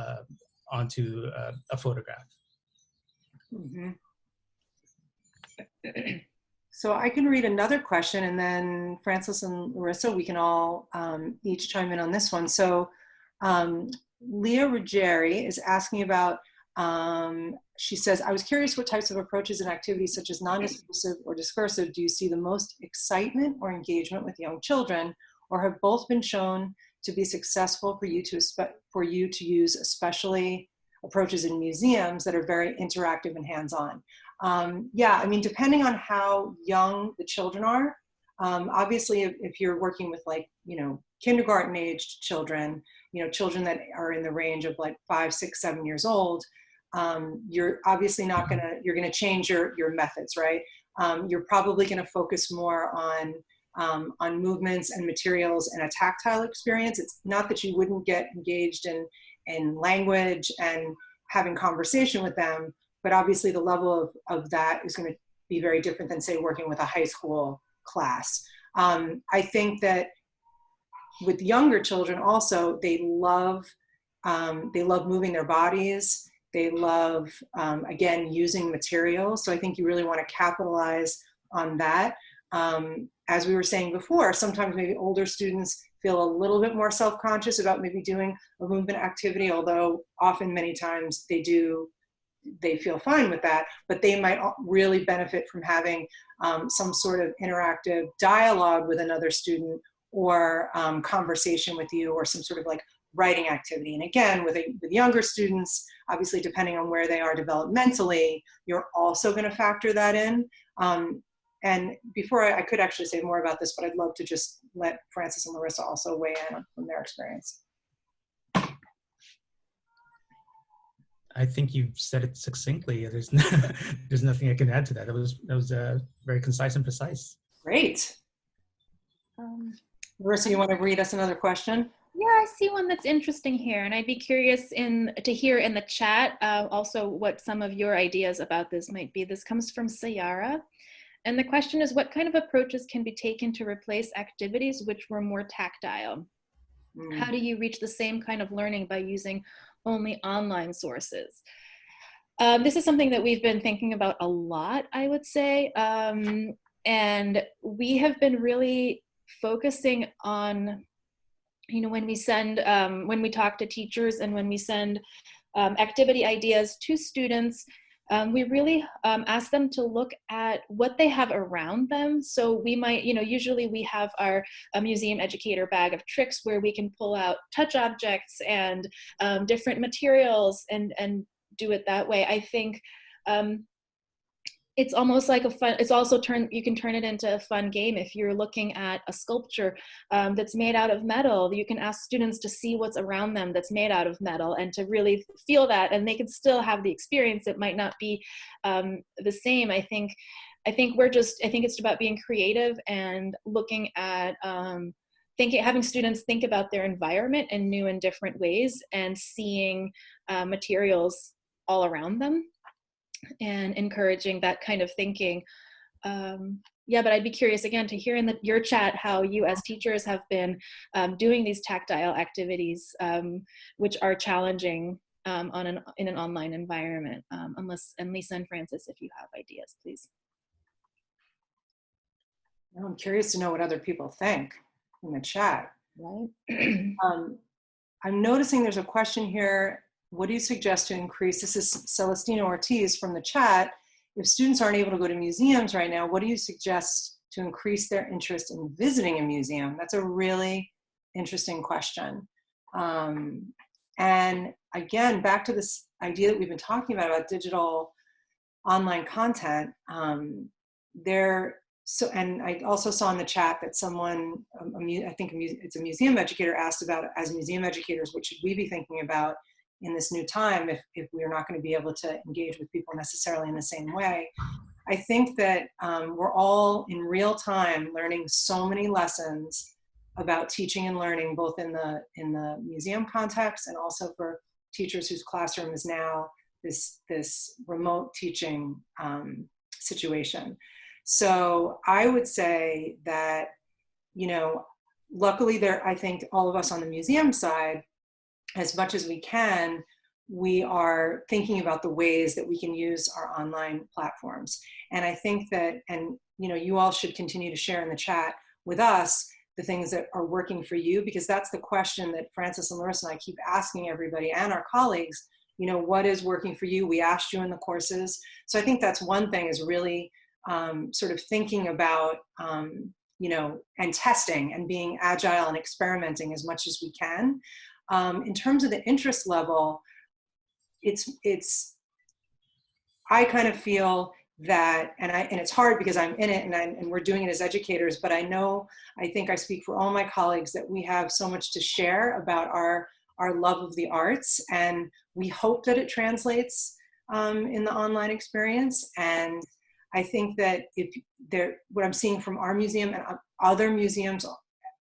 onto a photograph. Mm-hmm. So I can read another question, and then Francis and Larissa, we can all each chime in on this one. So Leah Ruggieri is asking about, she says, I was curious what types of approaches and activities such as non-discursive or discursive do you see the most excitement or engagement with young children, or have both been shown to be successful for you to use, especially approaches in museums that are very interactive and hands-on? Yeah, I mean, depending on how young the children are, obviously if you're working with like, kindergarten aged children, children that are in the range of like 5, 6, 7 years old, you're obviously not you're gonna change your methods, right? You're probably gonna focus more on movements and materials and a tactile experience. It's not that you wouldn't get engaged in language and having conversation with them, but obviously the level of that is going to be very different than, say, working with a high school class. I think that with younger children also, they love moving their bodies. They love, again, using materials. So I think you really want to capitalize on that. As we were saying before, sometimes maybe older students feel a little bit more self-conscious about maybe doing a movement activity, although often many times they feel fine with that, but they might really benefit from having some sort of interactive dialogue with another student, or conversation with you, or some sort of like writing activity. And again, with younger students, obviously depending on where they are developmentally, you're also going to factor that in. And before I could actually say more about this, but I'd love to just let Francis and Larissa also weigh in from their experience. I think you said it succinctly. There's nothing I can add to that. That was very concise and precise. Great. Larissa, you want to read us another question? Yeah, I see one that's interesting here, and I'd be curious to hear in the chat also what some of your ideas about this might be. This comes from Sayara. And the question is, what kind of approaches can be taken to replace activities which were more tactile? How do you reach the same kind of learning by using only online sources? This is something that we've been thinking about a lot, I would say. And we have been really focusing on, when we talk to teachers and when we send activity ideas to students, we really ask them to look at what they have around them. So we might, usually we have our museum educator bag of tricks where we can pull out touch objects and different materials and do it that way. I think it's almost like you can turn it into a fun game. If you're looking at a sculpture that's made out of metal, you can ask students to see what's around them that's made out of metal and to really feel that, and they can still have the experience. It might not be the same. I think it's about being creative and looking at having students think about their environment in new and different ways, and seeing materials all around them, and encouraging that kind of thinking. Yeah, but I'd be curious again to hear in your chat how you as teachers have been doing these tactile activities, which are challenging in an online environment. And Lisa and Francis, if you have ideas, please. I'm curious to know what other people think in the chat. Right. I'm noticing there's a question here. What do you suggest to increase, this is Celestina Ortiz from the chat, if students aren't able to go to museums right now, what do you suggest to increase their interest in visiting a museum? That's a really interesting question. And again, back to this idea that we've been talking about digital online content, and I also saw in the chat that someone, I think it's a museum educator, asked about, as museum educators, what should we be thinking about in this new time if we're not going to be able to engage with people necessarily in the same way. I think that we're all in real time learning so many lessons about teaching and learning, both in the museum context and also for teachers whose classroom is now this remote teaching situation. So I would say that, luckily I think all of us on the museum side, as much as we can, we are thinking about the ways that we can use our online platforms. And I think that, you all should continue to share in the chat with us the things that are working for you, because that's the question that Francis and Larissa and I keep asking everybody and our colleagues, what is working for you? We asked you in the courses. So I think that's one thing, is really sort of thinking about, and testing and being agile and experimenting as much as we can. In terms of the interest level, I kind of feel that, and it's hard because I'm in it and we're doing it as educators, but I think I speak for all my colleagues that we have so much to share about our love of the arts, and we hope that it translates in the online experience. And I think that what I'm seeing from our museum and other museums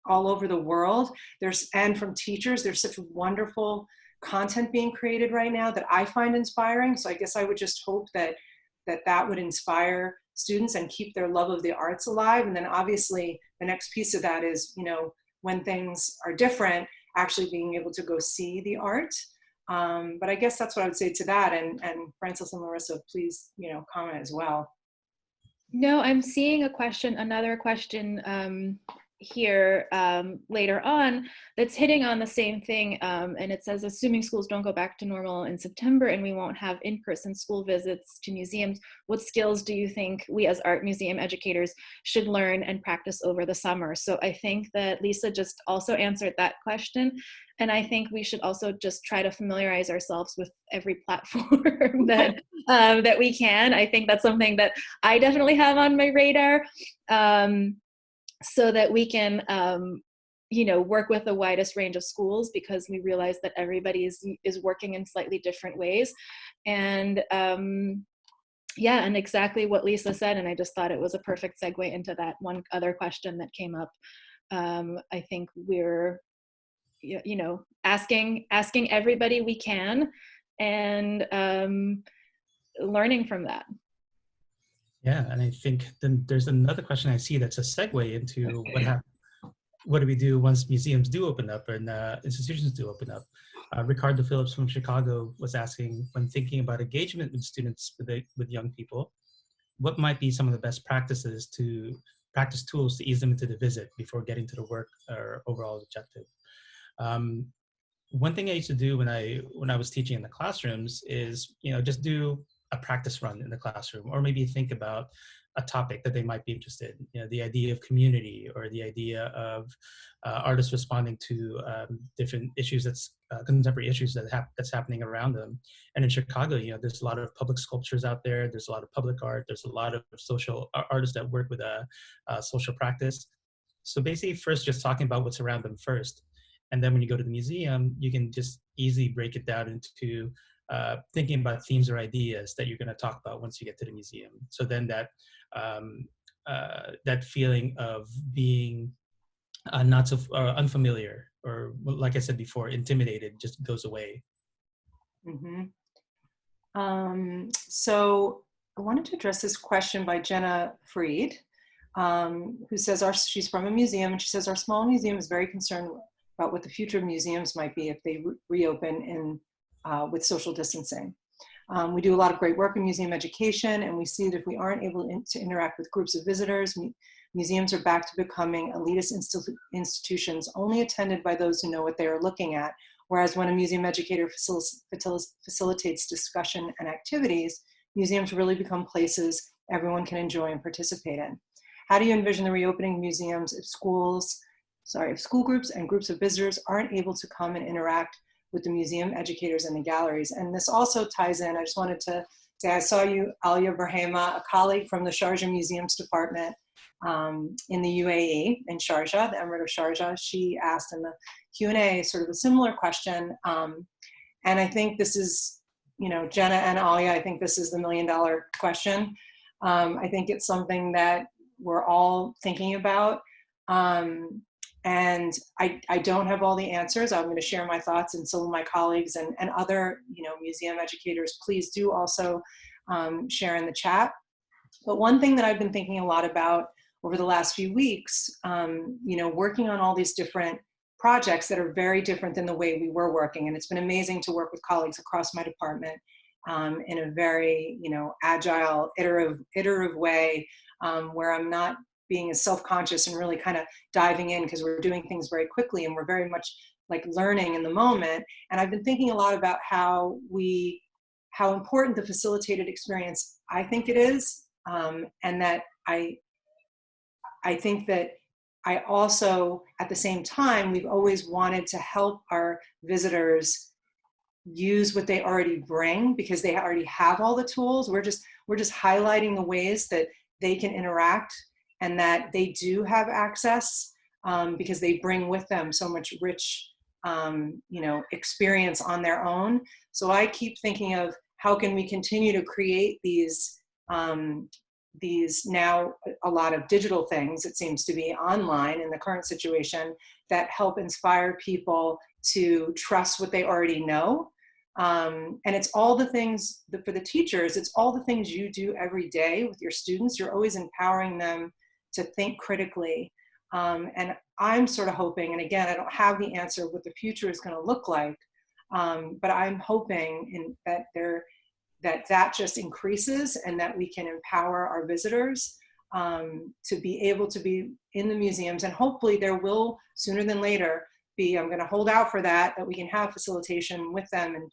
all over the world, and from teachers, there's such wonderful content being created right now that I find inspiring. So I guess I would just hope that would inspire students and keep their love of the arts alive. And then obviously the next piece of that is, when things are different, actually being able to go see the art. But I guess that's what I would say to that. And Francis and Larissa, please, comment as well. No, I'm seeing another question here later on that's hitting on the same thing, and it says, assuming schools don't go back to normal in September and we won't have in-person school visits to museums, what skills do you think we as art museum educators should learn and practice over the summer? So I think that Lisa just also answered that question, and I think we should also just try to familiarize ourselves with every platform that we can. I think that's something that I definitely have on my radar. So that we can, work with the widest range of schools, because we realize that everybody is working in slightly different ways. And and exactly what Lisa said, and I just thought it was a perfect segue into that one other question that came up. I think we're, asking everybody we can, and learning from that. Yeah, and I think then there's another question I see that's a segue into what do we do once museums do open up and institutions do open up. Ricardo Phillips from Chicago was asking, when thinking about engagement with students, with young people, what might be some of the best practice tools to ease them into the visit before getting to the work or overall objective? One thing I used to do when I was teaching in the classrooms is, just do a practice run in the classroom, or maybe think about a topic that they might be interested in. The idea of community, or the idea of artists responding to different issues, contemporary issues that's happening around them. And in Chicago, there's a lot of public sculptures out there. There's a lot of public art. There's a lot of social artists that work with social practice. So basically, first, just talking about what's around them first. And then when you go to the museum, you can just easily break it down into thinking about themes or ideas that you're going to talk about once you get to the museum. So then that feeling of being not so unfamiliar, or like I said before, intimidated, just goes away. Mm-hmm. So I wanted to address this question by Jenna Freed, who says she's from a museum, and she says our small museum is very concerned about what the future of museums might be if they reopen with social distancing. We do a lot of great work in museum education, and we see that if we aren't able to interact with groups of visitors, museums are back to becoming elitist institutions only attended by those who know what they are looking at. Whereas when a museum educator facilitates discussion and activities, museums really become places everyone can enjoy and participate in. How do you envision the reopening of museums if school groups and groups of visitors aren't able to come and interact with the museum educators and the galleries? And this also ties in, I just wanted to say, I saw you, Alia Brahema, a colleague from the Sharjah Museums Department in the UAE, in Sharjah, the Emirate of Sharjah. She asked in the Q&A sort of a similar question. And I think this is, Jenna and Alia, I think this is the $1 million question. I think it's something that we're all thinking about. And I don't have all the answers. I'm going to share my thoughts, and some of my colleagues and other, museum educators, please do also share in the chat. But one thing that I've been thinking a lot about over the last few weeks, working on all these different projects that are very different than the way we were working. And it's been amazing to work with colleagues across my department in a very, agile, iterative way, where I'm not being as self-conscious and really kind of diving in, because we're doing things very quickly and we're very much like learning in the moment. And I've been thinking a lot about how important the facilitated experience I think it is, and that I think that I also, at the same time, we've always wanted to help our visitors use what they already bring because they already have all the tools. We're just highlighting the ways that they can interact and that they do have access because they bring with them so much rich experience on their own. So I keep thinking of how can we continue to create these now a lot of digital things, it seems to be online in the current situation, that help inspire people to trust what they already know. And it's all the things that for the teachers, it's all the things you do every day with your students. You're always empowering them to think critically. And I'm sort of hoping, and again, I don't have the answer what the future is going to look like, but I'm hoping that just increases and that we can empower our visitors to be able to be in the museums. And hopefully there will, sooner than later, I'm going to hold out for that we can have facilitation with them and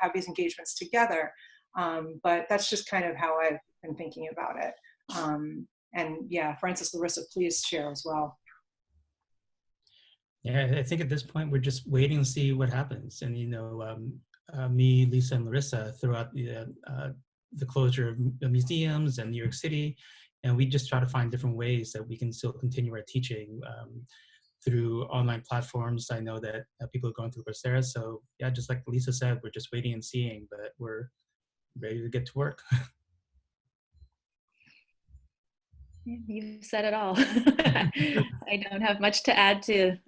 have these engagements together. But that's just kind of how I've been thinking about it. And yeah, Francis, Larissa, please share as well. Yeah, I think at this point, we're just waiting to see what happens. And, me, Lisa, and Larissa, throughout the closure of museums and New York City, and we just try to find different ways that we can still continue our teaching through online platforms. I know that people are going through Coursera. So yeah, just like Lisa said, we're just waiting and seeing, but we're ready to get to work. You've said it all. I don't have much to add to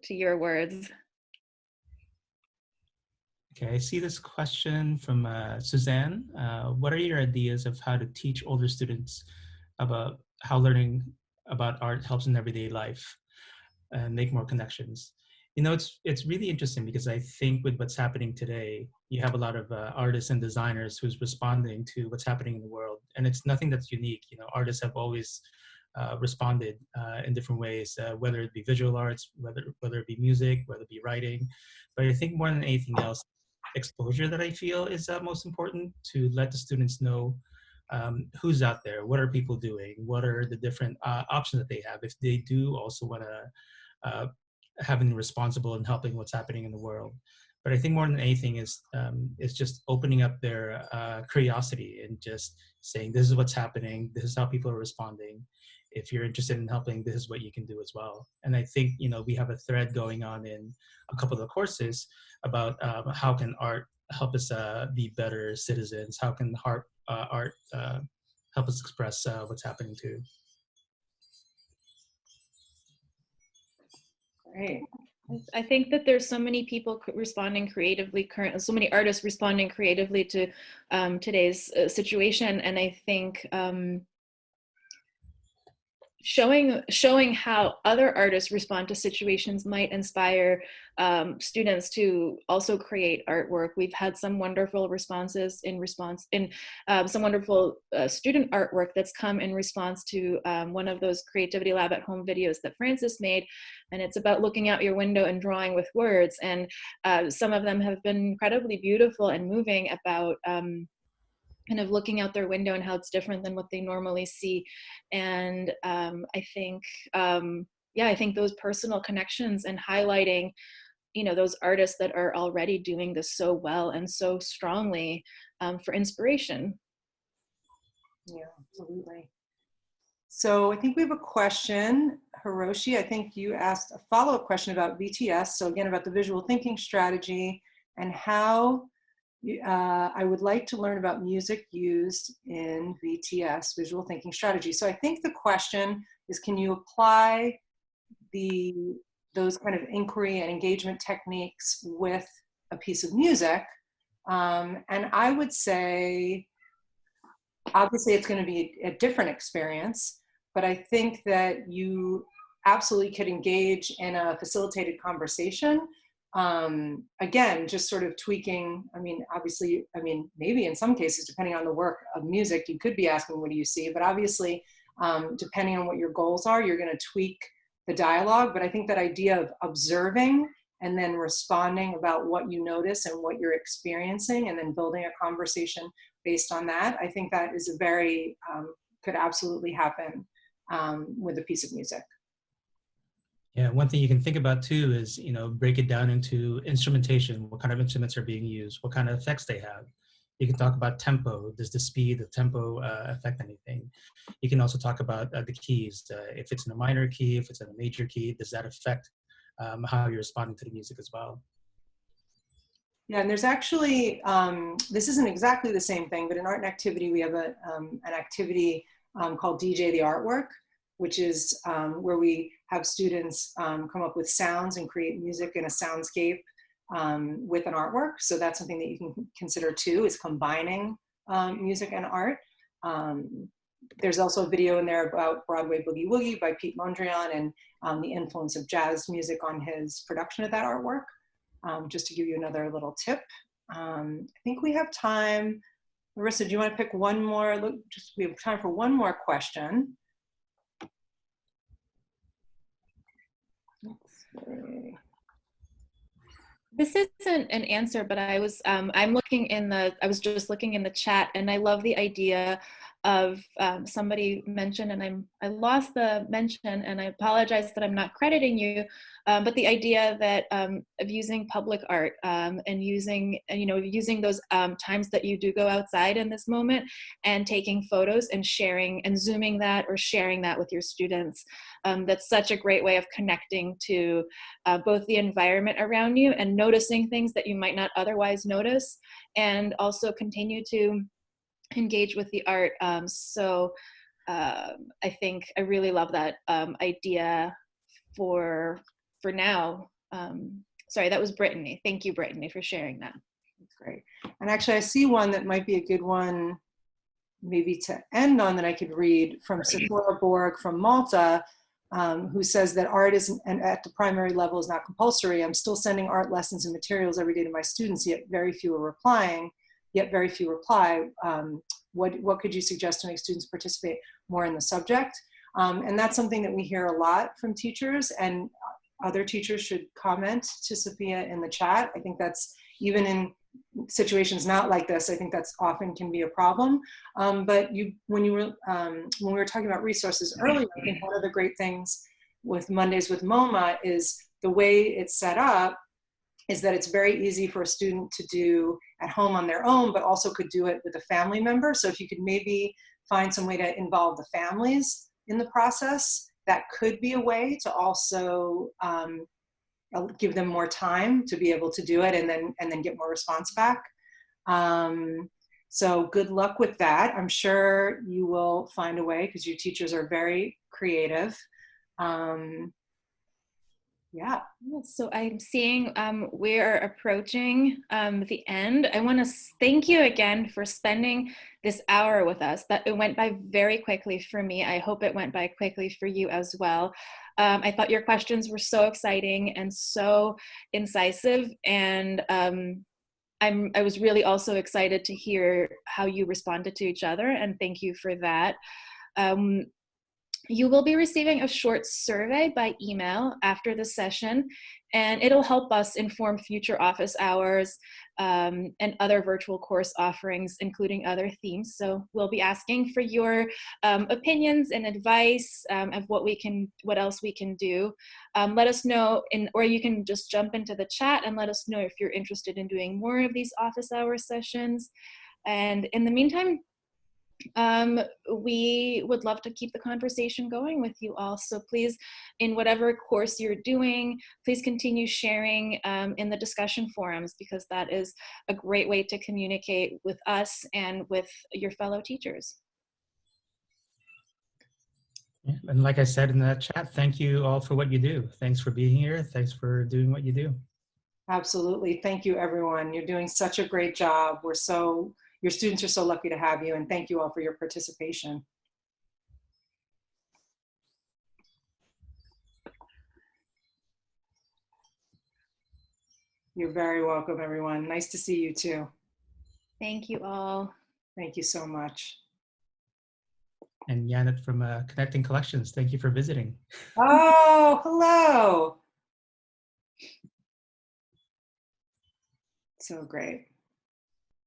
your words. Okay, I see this question from Suzanne. What are your ideas of how to teach older students about how learning about art helps in everyday life and make more connections? It's really interesting because I think with what's happening today, you have a lot of artists and designers who's responding to what's happening in the world. And it's nothing that's unique. Artists have always responded in different ways, whether it be visual arts, whether it be music, whether it be writing. But I think more than anything else, exposure that I feel is most important, to let the students know who's out there, what are people doing, what are the different options that they have if they do also want to having responsible and helping what's happening in the world. But I think more than anything is just opening up their curiosity and just saying, this is what's happening, this is how people are responding. If you're interested in helping, this is what you can do as well. And I think, we have a thread going on in a couple of the courses about how can art help us be better citizens? How can art help us express what's happening too? Great. I think that there's so many people responding creatively currently, so many artists responding creatively to today's situation. And I think showing how other artists respond to situations might inspire students to also create artwork. We've had some wonderful responses some wonderful student artwork that's come in response to one of those Creativity Lab at Home videos that Francis made. And it's about looking out your window and drawing with words. And some of them have been incredibly beautiful and moving about kind of looking out their window and how it's different than what they normally see. And I think those personal connections and highlighting, those artists that are already doing this so well and so strongly for inspiration. Yeah, absolutely. So I think we have a question. Hiroshi, I think you asked a follow-up question about VTS. So again, about the visual thinking strategy and how I would like to learn about music used in VTS, visual thinking strategy. So I think the question is, can you apply those kind of inquiry and engagement techniques with a piece of music? And I would say, obviously it's going to be a different experience, but I think that you absolutely could engage in a facilitated conversation. Again, just sort of tweaking. Obviously, maybe in some cases, depending on the work of music, you could be asking, what do you see? But obviously, depending on what your goals are, you're going to tweak the dialogue. But I think that idea of observing and then responding about what you notice and what you're experiencing, and then building a conversation based on that, I think that is could absolutely happen with a piece of music. Yeah, one thing you can think about too is, you know, break it down into instrumentation. What kind of instruments are being used? What kind of effects they have? You can talk about tempo. Does the speed, the tempo affect anything? You can also talk about the keys. If it's in a minor key, if it's in a major key, does that affect how you're responding to the music as well? Yeah, and there's actually, this isn't exactly the same thing, but in art and activity, we have an activity called DJ the Artwork, which is where we have students come up with sounds and create music in a soundscape with an artwork. So that's something that you can consider too, is combining music and art. There's also a video in there about Broadway Boogie Woogie by Pete Mondrian and the influence of jazz music on his production of that artwork. Just to give you another little tip. I think we have time. Larissa, do you want to pick one more? Look, we have time for one more question. Let's see. This isn't an answer, but I was just looking in the chat, and I love the idea of somebody mentioned, and I lost the mention, and I apologize that I'm not crediting you, but the idea that of using public art and using those times that you do go outside in this moment and taking photos and sharing and zooming that or sharing that with your students. That's such a great way of connecting to both the environment around you and noticing things that you might not otherwise notice, and also continue to engage with the art. I think I really love that idea for now. Sorry, that was Brittany. Thank you, Brittany, for sharing that. That's great. And actually, I see one that might be a good one maybe to end on that I could read from Sephora Borg from Malta, who says that art isn't, and at the primary level is not compulsory. I'm still sending art lessons and materials every day to my students, yet very few are replying. What could you suggest to make students participate more in the subject? And that's something that we hear a lot from teachers, and other teachers should comment to Sophia in the chat. I think that's, even in situations not like this, I think that's often can be a problem. But when we were talking about resources earlier, I think one of the great things with Mondays with MoMA is the way it's set up is that it's very easy for a student to do at home on their own, but also could do it with a family member. So if you could maybe find some way to involve the families in the process, that could be a way to also give them more time to be able to do it and then get more response back. So good luck with that. I'm sure you will find a way because you teachers are very creative. Yeah. So I'm seeing we're approaching the end. I want to thank you again for spending this hour with us. That it went by very quickly for me. I hope it went by quickly for you as well. I thought your questions were so exciting and so incisive, and I was really also excited to hear how you responded to each other, and thank you for that. You will be receiving a short survey by email after the session, and it'll help us inform future office hours and other virtual course offerings, including other themes. So we'll be asking for your opinions and advice of what else we can do. Let us know, or you can just jump into the chat and let us know if you're interested in doing more of these office hour sessions. And in the meantime, we would love to keep the conversation going with you all. So please, in whatever course you're doing, please continue sharing in the discussion forums, because that is a great way to communicate with us and with your fellow teachers. Yeah, and like I said in the chat, thank you all for what you do. Thanks for being here. Thanks for doing what you do. Absolutely. Thank you, everyone. You're doing such a great job. Your students are so lucky to have you, and thank you all for your participation. You're very welcome, everyone. Nice to see you too. Thank you all. Thank you so much. And Janet from Connecting Collections, thank you for visiting. Oh, hello. So great.